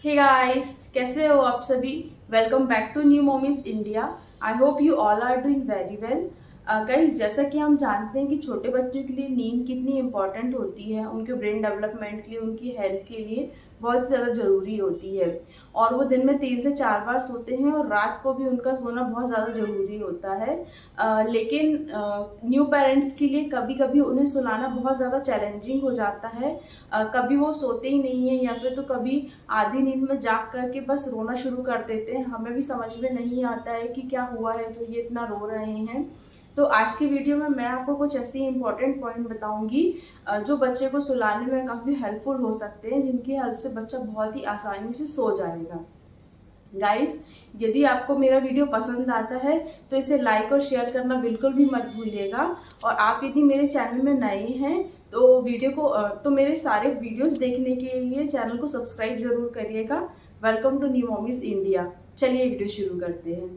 Hey guys, कैसे हो आप सभी। Welcome back to new mommies India. I hope you all are doing very well. Guys, जैसा कि हम जानते हैं कि छोटे बच्चों के लिए नींद कितनी इंपॉर्टेंट होती है, उनके ब्रेन डेवलपमेंट के लिए, उनकी हेल्थ के लिए बहुत ज़्यादा ज़रूरी होती है। और वो दिन में 3 से 4 बार सोते हैं और रात को भी उनका सोना बहुत ज़्यादा ज़रूरी होता है। लेकिन न्यू पेरेंट्स के लिए कभी कभी उन्हें सुलाना बहुत ज़्यादा चैलेंजिंग हो जाता है। कभी वो सोते ही नहीं है या फिर तो कभी आधी नींद में जाग करके बस रोना शुरू कर देते हैं। हमें भी समझ में नहीं आता है कि क्या हुआ है जो ये इतना रो रहे हैं। तो आज की वीडियो में मैं आपको कुछ ऐसी इंपॉर्टेंट पॉइंट बताऊंगी जो बच्चे को सुलाने में काफ़ी हेल्पफुल हो सकते हैं, जिनकी हेल्प से बच्चा बहुत ही आसानी से सो जाएगा। गाइस, यदि आपको मेरा वीडियो पसंद आता है तो इसे लाइक और शेयर करना बिल्कुल भी मत भूलिएगा। और आप यदि मेरे चैनल में नए हैं तो तो मेरे सारे वीडियोस देखने के लिए चैनल को सब्सक्राइब जरूर करिएगा। Welcome to new mommies India. चलिए वीडियो शुरू करते हैं।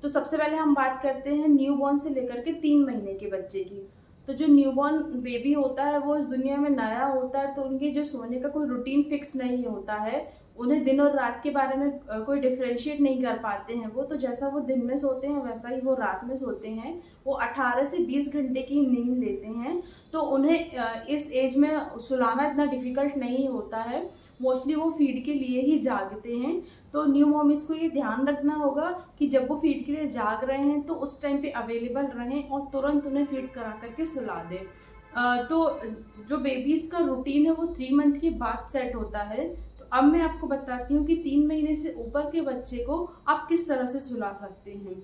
तो सबसे पहले हम बात करते हैं न्यूबॉर्न से लेकर के 3 महीने के बच्चे की। तो जो न्यूबॉर्न बेबी होता है वो इस दुनिया में नया होता है, तो उनके जो सोने का कोई रूटीन फिक्स नहीं होता है। उन्हें दिन और रात के बारे में कोई डिफ्रेंशिएट नहीं कर पाते हैं वो। तो जैसा वो दिन में सोते हैं वैसा ही वो रात में सोते हैं। वो 18 से 20 घंटे की नींद लेते हैं। तो उन्हें इस एज में सुलाना इतना डिफिकल्ट नहीं होता है। मोस्टली वो फीड के लिए ही जागते हैं। तो न्यू मॉमीज को ये ध्यान रखना होगा कि जब वो फीड के लिए जाग रहे हैं तो उस टाइम पे अवेलेबल रहें और तुरंत उन्हें फीड करा करके सुला दें। तो जो बेबीज का रूटीन है वो 3 मंथ के बाद सेट होता है। तो अब मैं आपको बताती हूँ कि 3 महीने से ऊपर के बच्चे को आप किस तरह से सुला सकते हैं।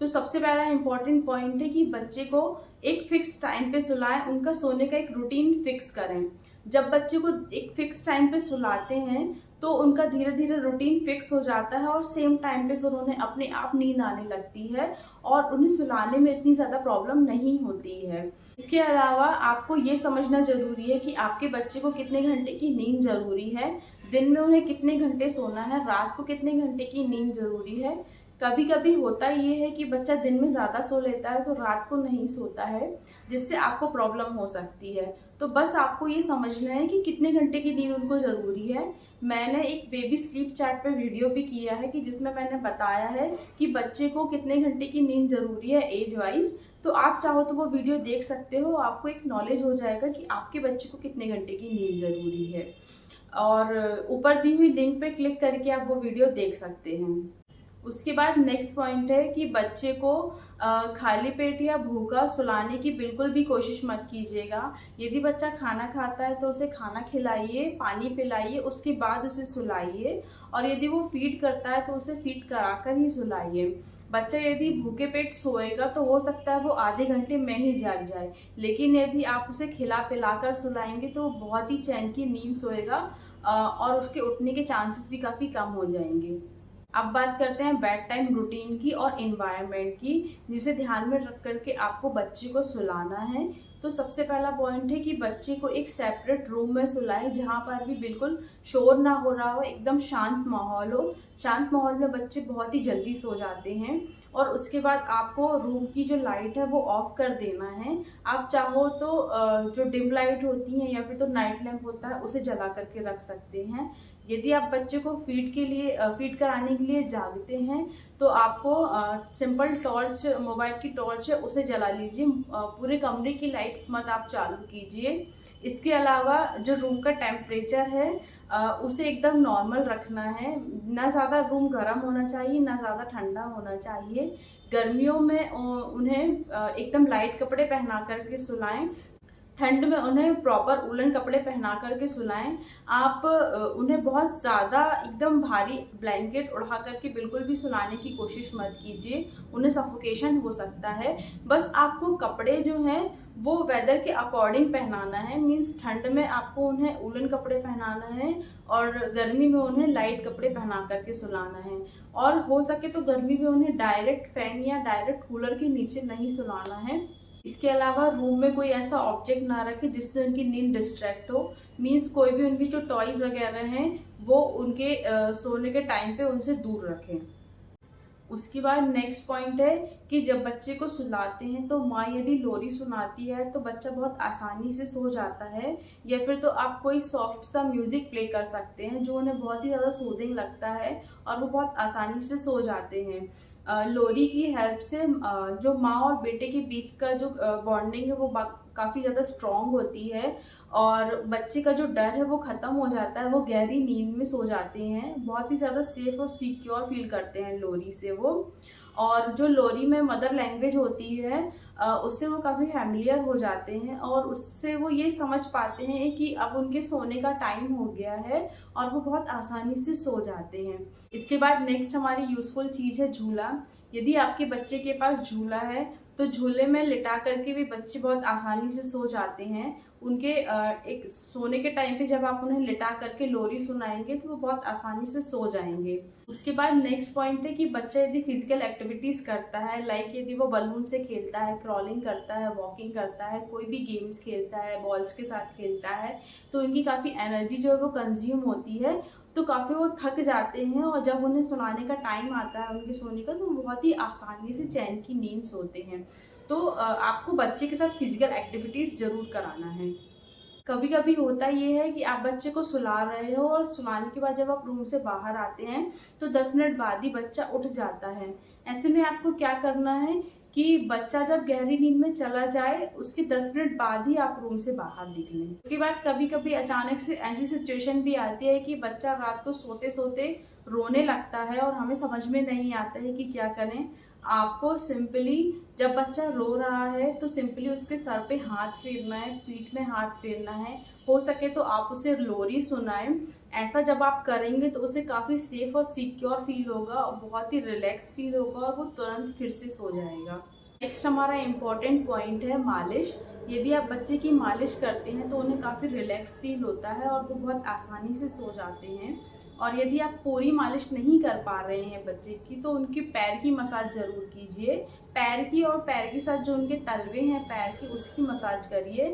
तो सबसे पहला इंपॉर्टेंट पॉइंट है कि बच्चे को एक फिक्स टाइम पे सुलाएं, उनका सोने का एक रूटीन फिक्स करें। जब बच्चे को एक फिक्स टाइम पे सुलाते हैं तो उनका धीरे धीरे रूटीन फिक्स हो जाता है और सेम टाइम पे फिर उन्हें अपने आप नींद आने लगती है और उन्हें सुलाने में इतनी ज़्यादा प्रॉब्लम नहीं होती है। इसके अलावा आपको ये समझना ज़रूरी है कि आपके बच्चे को कितने घंटे की नींद ज़रूरी है, दिन में उन्हें कितने घंटे सोना है, रात को कितने घंटे की नींद ज़रूरी है। कभी कभी होता ये है कि बच्चा दिन में ज़्यादा सो लेता है तो रात को नहीं सोता है, जिससे आपको प्रॉब्लम हो सकती है। तो बस आपको ये समझना है कि कितने घंटे की नींद उनको ज़रूरी है। मैंने एक बेबी स्लीप चैट पे वीडियो भी किया है कि जिसमें मैंने बताया है कि बच्चे को कितने घंटे की नींद ज़रूरी है एज वाइज। तो आप चाहो तो वो वीडियो देख सकते हो, आपको एक नॉलेज हो जाएगा कि आपके बच्चे को कितने घंटे की नींद ज़रूरी है। और ऊपर दी हुई लिंक पे क्लिक करके आप वो वीडियो देख सकते हैं। उसके बाद नेक्स्ट पॉइंट है कि बच्चे को खाली पेट या भूखा सुलाने की बिल्कुल भी कोशिश मत कीजिएगा। यदि बच्चा खाना खाता है तो उसे खाना खिलाइए, पानी पिलाइए, उसके बाद उसे सुलाइए। और यदि वो फीड करता है तो उसे फीड कराकर ही सुलाइए। बच्चा यदि भूखे पेट सोएगा तो हो सकता है वो आधे घंटे में ही जाग जाए, लेकिन यदि आप उसे खिला पिलाकर सुलाएंगे तो वो बहुत ही चैन की नींद सोएगा और उसके उठने के चांसेस भी काफ़ी कम हो जाएंगे। अब बात करते हैं बेड टाइम रूटीन की और इन्वायरमेंट की, जिसे ध्यान में रख करके आपको बच्चे को सुलाना है। तो सबसे पहला पॉइंट है कि बच्चे को एक सेपरेट रूम में सुलाएं जहाँ पर भी बिल्कुल शोर ना हो रहा हो, एकदम शांत माहौल हो। शांत माहौल में बच्चे बहुत ही जल्दी सो जाते हैं। और उसके बाद आपको रूम की जो लाइट है वो ऑफ कर देना है। आप चाहो तो जो डिम लाइट होती है या फिर तो नाइट लैम्प होता है उसे जला करके रख सकते हैं। यदि आप बच्चे को फीड कराने के लिए जागते हैं तो आपको सिंपल टॉर्च, मोबाइल की टॉर्च है उसे जला लीजिए। पूरे कमरे की लाइट्स मत आप चालू कीजिए। इसके अलावा जो रूम का टेम्परेचर है उसे एकदम नॉर्मल रखना है। ना ज़्यादा रूम गर्म होना चाहिए ना ज़्यादा ठंडा होना चाहिए। गर्मियों में उन्हें एकदम लाइट कपड़े पहना करके सुलाएं। ठंड में उन्हें प्रॉपर उलन कपड़े पहना करके सुलाएं। आप उन्हें बहुत ज़्यादा एकदम भारी ब्लैंकेट उड़ा करके बिल्कुल भी सुलाने की कोशिश मत कीजिए, उन्हें सफोकेशन हो सकता है। बस आपको कपड़े जो हैं वो वेदर के अकॉर्डिंग पहनाना है। मीन्स ठंड में आपको उन्हें उलन कपड़े पहनाना है और गर्मी में उन्हें लाइट कपड़े पहना करके सुलाना है। और हो सके तो गर्मी में उन्हें डायरेक्ट फैन या डायरेक्ट कूलर के नीचे नहीं सुलाना है। इसके अलावा रूम में कोई ऐसा ऑब्जेक्ट ना रखे जिससे उनकी नींद डिस्ट्रैक्ट हो। मीन्स कोई भी उनकी जो टॉयज वगैरह हैं वो उनके सोने के टाइम पे उनसे दूर रखें। उसके बाद नेक्स्ट पॉइंट है कि जब बच्चे को सुलाते हैं तो माँ यदि लोरी सुनाती है तो बच्चा बहुत आसानी से सो जाता है, या फिर तो आप कोई सॉफ्ट सा म्यूज़िक प्ले कर सकते हैं जो उन्हें बहुत ही ज़्यादा सूदिंग लगता है और वो बहुत आसानी से सो जाते हैं। लोरी की हेल्प से जो माँ और बेटे के बीच का जो बॉन्डिंग है वो काफ़ी ज़्यादा स्ट्रॉन्ग होती है और बच्चे का जो डर है वो ख़त्म हो जाता है, वो गहरी नींद में सो जाते हैं, बहुत ही ज़्यादा सेफ और सिक्योर फील करते हैं लोरी से वो। और जो लोरी में मदर लैंग्वेज होती है उससे वो काफ़ी फैमिलियर हो जाते हैं और उससे वो ये समझ पाते हैं कि अब उनके सोने का टाइम हो गया है और वो बहुत आसानी से सो जाते हैं। इसके बाद नेक्स्ट हमारी यूज़फुल चीज़ है झूला। यदि आपके बच्चे के पास झूला है तो झूले में लिटा करके भी बच्चे बहुत आसानी से सो जाते हैं। उनके एक सोने के टाइम पे जब आप उन्हें लिटा करके लोरी सुनाएंगे तो वो बहुत आसानी से सो जाएंगे। उसके बाद नेक्स्ट पॉइंट है कि बच्चा यदि फिजिकल एक्टिविटीज़ करता है, लाइक यदि वो बलून से खेलता है, क्रॉलिंग करता है, वॉकिंग करता है, कोई भी गेम्स खेलता है, बॉल्स के साथ खेलता है, तो उनकी काफ़ी एनर्जी जो है वो कंज्यूम होती है, तो काफ़ी वो थक जाते हैं और जब उन्हें सुलाने का टाइम आता है उनके सोने का तो बहुत ही आसानी से चैन की नींद सोते हैं। तो आपको बच्चे के साथ फिजिकल एक्टिविटीज़ ज़रूर कराना है। कभी कभी होता ये है कि आप बच्चे को सुला रहे हो और सुलाने के बाद जब आप रूम से बाहर आते हैं तो 10 मिनट बाद ही बच्चा उठ जाता है। ऐसे में आपको क्या करना है कि बच्चा जब गहरी नींद में चला जाए उसके 10 मिनट बाद ही आप रूम से बाहर निकलें। उसके बाद कभी कभी अचानक से ऐसी सिचुएशन भी आती है कि बच्चा रात को सोते सोते रोने लगता है और हमें समझ में नहीं आता है कि क्या करें। आपको सिंपली जब बच्चा रो रहा है तो सिंपली उसके सर पे हाथ फेरना है, पीठ में हाथ फेरना है, हो सके तो आप उसे लोरी सुनाएं। ऐसा जब आप करेंगे तो उसे काफ़ी सेफ और सिक्योर फील होगा और बहुत ही रिलैक्स फील होगा और वो तुरंत फिर से सो जाएगा। नेक्स्ट हमारा इम्पॉर्टेंट पॉइंट है मालिश। यदि आप बच्चे की मालिश करते हैं तो उन्हें काफ़ी रिलैक्स फील होता है और वो बहुत आसानी से सो जाते हैं। और यदि आप पूरी मालिश नहीं कर पा रहे हैं बच्चे की तो उनके पैर की मसाज ज़रूर कीजिए। पैर की और पैर के साथ जो उनके तलवे हैं पैर की उसकी मसाज करिए।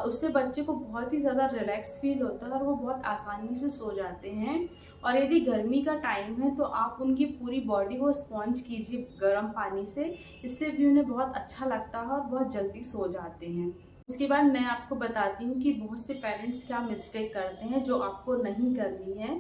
उससे बच्चे को बहुत ही ज़्यादा रिलैक्स फील होता है और वो बहुत आसानी से सो जाते हैं। और यदि गर्मी का टाइम है तो आप उनकी पूरी बॉडी को स्पॉन्ज कीजिए गर्म पानी से, इससे भी उन्हें बहुत अच्छा लगता है और बहुत जल्दी सो जाते हैं। उसके बाद मैं आपको बताती हूँ कि बहुत से पेरेंट्स क्या मिस्टेक करते हैं जो आपको नहीं करनी है।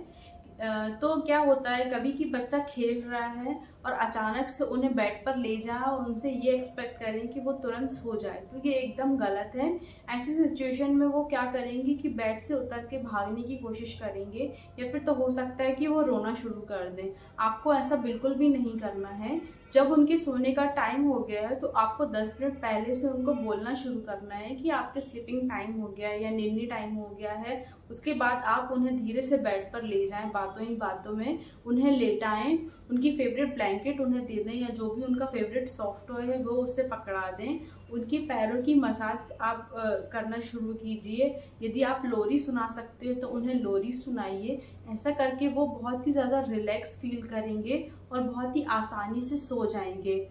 तो क्या होता है कभी कि बच्चा खेल रहा है और अचानक से उन्हें बेड पर ले जाए और उनसे ये एक्सपेक्ट करें कि वो तुरंत सो जाए, तो ये एकदम गलत है। ऐसी सिचुएशन में वो क्या करेंगे कि बेड से उतर के भागने की कोशिश करेंगे या फिर तो हो सकता है कि वो रोना शुरू कर दें। आपको ऐसा बिल्कुल भी नहीं करना है। जब उनके सोने का टाइम हो गया है तो आपको 10 मिनट पहले से उनको बोलना शुरू करना है कि आपके स्लीपिंग टाइम हो गया है या नींदनी टाइम हो गया है। उसके बाद आप उन्हें धीरे से बेड पर ले जाएं, बातों ही बातों में उन्हें लेटाएं, उनकी फेवरेट ब्लैंकेट उन्हें दे दें या जो भी उनका फेवरेट सॉफ्ट टॉय है वो उससे पकड़ा दें। उनकी पैरों की मसाज आप करना शुरू कीजिए। यदि आप लोरी सुना सकते हो तो उन्हें लोरी सुनाइए। ऐसा करके वो बहुत ही ज़्यादा रिलैक्स फील करेंगे और बहुत ही आसानी से सो जाएंगे।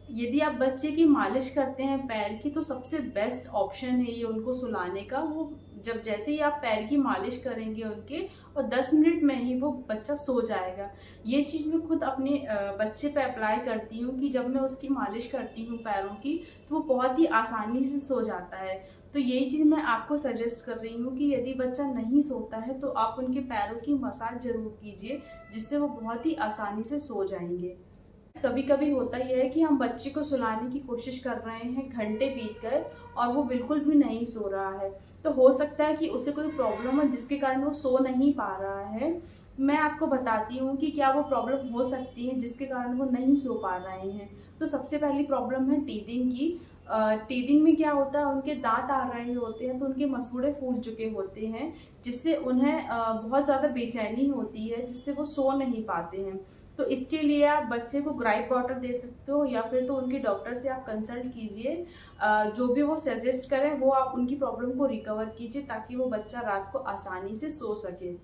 यदि आप बच्चे की मालिश करते हैं पैर की तो सबसे बेस्ट ऑप्शन है ये उनको सुलाने का। वो जब जैसे ही आप पैर की मालिश करेंगे उनके और 10 मिनट में ही वो बच्चा सो जाएगा। ये चीज़ मैं खुद अपने बच्चे पे अप्लाई करती हूँ कि जब मैं उसकी मालिश करती हूँ पैरों की तो वो बहुत ही आसानी से सो जाता है। तो यही चीज़ मैं आपको सजेस्ट कर रही हूँ कि यदि बच्चा नहीं सोता है तो आप उनके पैरों की मसाज ज़रूर कीजिए, जिससे वो बहुत ही आसानी से सो जाएंगे। कभी कभी होता यह है कि हम बच्चे को सुलाने की कोशिश कर रहे हैं, घंटे बीत गए और वो बिल्कुल भी नहीं सो रहा है। तो हो सकता है कि उसे कोई प्रॉब्लम है जिसके कारण वो सो नहीं पा रहा है। मैं आपको बताती हूँ कि क्या वो प्रॉब्लम हो सकती है जिसके कारण वो नहीं सो पा रहे हैं। तो सबसे पहली प्रॉब्लम है टीथिंग की। टीथिंग में क्या होता है, उनके दांत आ रहे होते हैं तो उनके मसूड़े फूल चुके होते हैं, जिससे उन्हें बहुत ज़्यादा बेचैनी होती है, जिससे वो सो नहीं पाते हैं। तो इसके लिए आप बच्चे को ग्राइप वाटर दे सकते हो या फिर तो उनके डॉक्टर से आप कंसल्ट कीजिए। जो भी वो सजेस्ट करें वो आप उनकी प्रॉब्लम को रिकवर कीजिए ताकि वो बच्चा रात को आसानी से सो सके।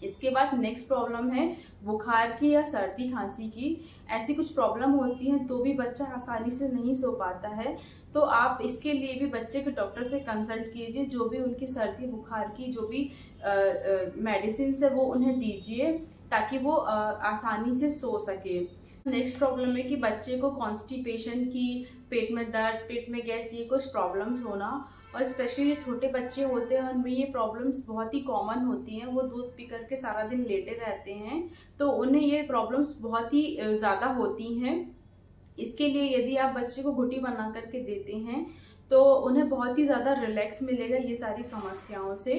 इसके बाद नेक्स्ट प्रॉब्लम है बुखार की या सर्दी खांसी की। ऐसी कुछ प्रॉब्लम होती हैं तो भी बच्चा आसानी से नहीं सो पाता है, तो आप इसके लिए भी बच्चे के डॉक्टर से कंसल्ट कीजिए। जो भी उनकी सर्दी बुखार की जो भी मेडिसिन है वो उन्हें दीजिए ताकि वो आसानी से सो सके। नेक्स्ट प्रॉब्लम है कि बच्चे को कॉन्स्टिपेशन की, पेट में दर्द, पेट में गैस, ये कुछ प्रॉब्लम्स होना। और स्पेशली जो छोटे बच्चे होते हैं उनमें ये प्रॉब्लम्स बहुत ही कॉमन होती हैं। वो दूध पी करके सारा दिन लेटे रहते हैं, तो उन्हें ये प्रॉब्लम्स बहुत ही ज़्यादा होती हैं। इसके लिए यदि आप बच्चे को घुटी बना करके देते हैं तो उन्हें बहुत ही ज़्यादा रिलैक्स मिलेगा ये सारी समस्याओं से,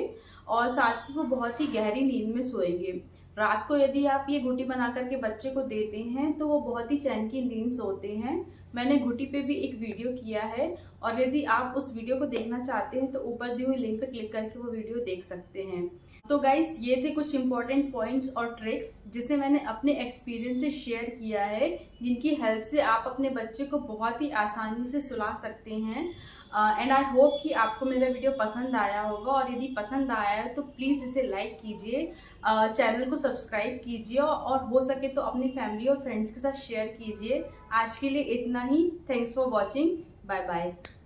और साथ ही वो बहुत ही गहरी नींद में सोएंगे। रात को यदि आप ये घुटी बना करके बच्चे को देते हैं तो वो बहुत ही चैन की नींद सोते हैं। मैंने घुटी पे भी एक वीडियो किया है, और यदि आप उस वीडियो को देखना चाहते हैं तो ऊपर दी हुई लिंक पे क्लिक करके वो वीडियो देख सकते हैं। तो गाइस, ये थे कुछ इंपॉर्टेंट पॉइंट्स और ट्रिक्स जिसे मैंने अपने एक्सपीरियंस से शेयर किया है, जिनकी हेल्प से आप अपने बच्चे को बहुत ही आसानी से सुला सकते हैं। एंड आई होप कि आपको मेरा वीडियो पसंद आया होगा, और यदि पसंद आया है तो प्लीज़ इसे लाइक कीजिए, चैनल को सब्सक्राइब कीजिए, और हो सके तो अपनी फैमिली और फ्रेंड्स के साथ शेयर कीजिए। आज के लिए इतना ही। Thanks for watching. Bye bye.